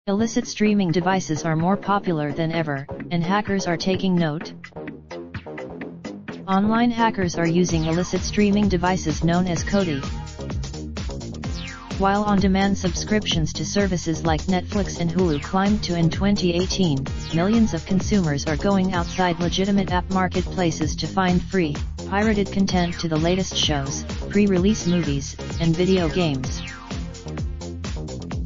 Illicit streaming devices are more popular than ever, and hackers are taking note. Online hackers are using illicit streaming devices known as Kodi. While on-demand subscriptions to services like Netflix and Hulu climbed to in 2018, millions of consumers are going outside legitimate app marketplaces to find free, pirated content to the latest shows, pre-release movies, and video games.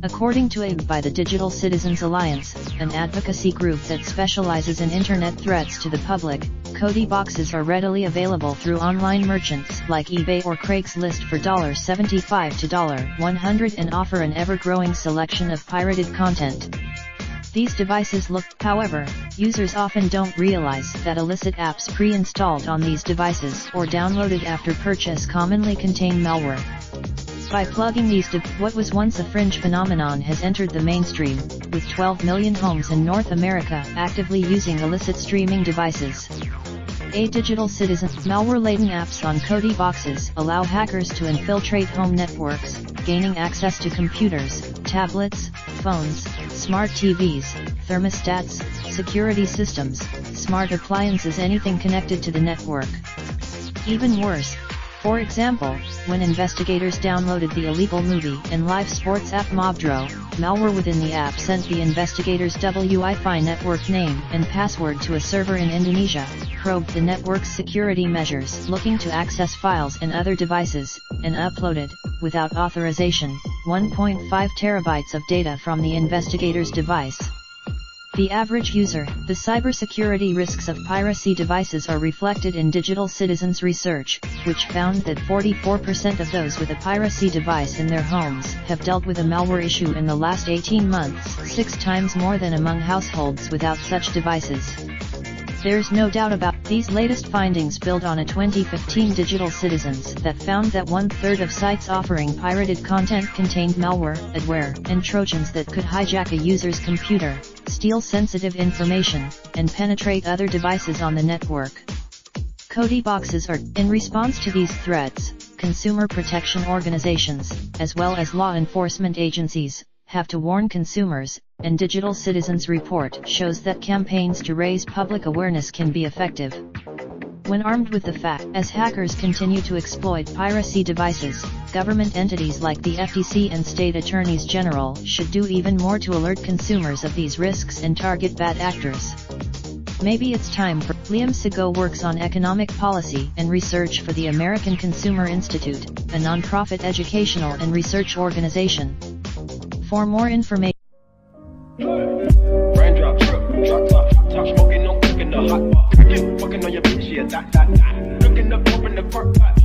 According to a by the Digital Citizens Alliance, an advocacy group that specializes in internet threats to the public, Kodi boxes are readily available through online merchants like eBay or Craigslist for $75 to $100 and offer an ever-growing selection of pirated content. These devices look, however, users often don't realize that illicit apps pre-installed on these devices or downloaded after purchase commonly contain malware. By plugging these what was once a fringe phenomenon has entered the mainstream, with 12 million homes in North America actively using illicit streaming devices. A Digital Citizen malware-laden apps on Kodi boxes allow hackers to infiltrate home networks, gaining access to computers, tablets, phones, smart TVs, thermostats, security systems, smart appliances, anything connected to the network. Even worse, for example, when investigators downloaded the illegal movie and live sports app Mobdro, malware within the app sent the investigators' Wi-Fi network name and password to a server in Indonesia, probed the network's security measures looking to access files and other devices, and uploaded, without authorization, 1.5 terabytes of data from the investigator's device. The average user, the cybersecurity risks of piracy devices are reflected in Digital Citizens research, which found that 44% of those with a piracy device in their homes have dealt with a malware issue in the last 18 months, 6 times more than among households without such devices. There's no doubt about these latest findings build on a 2015 Digital Citizens that found that 1/3 of sites offering pirated content contained malware, adware, and trojans that could hijack a user's computer, steal sensitive information, and penetrate other devices on the network. Kodi boxes are, in response to these threats, consumer protection organizations, as well as law enforcement agencies, have to warn consumers, and Digital Citizens report shows that campaigns to raise public awareness can be effective. When armed with the fact, as hackers continue to exploit piracy devices, government entities like the FTC and state attorneys general should do even more to alert consumers of these risks and target bad actors. Maybe it's time for Liam Sego works on economic policy and research for the American Consumer Institute, a nonprofit educational and research organization. For more information, raindrops, drop top, smoking, no cooking the hot pot, fucking on your bitch, yeah, that. Looking up, open the park pot.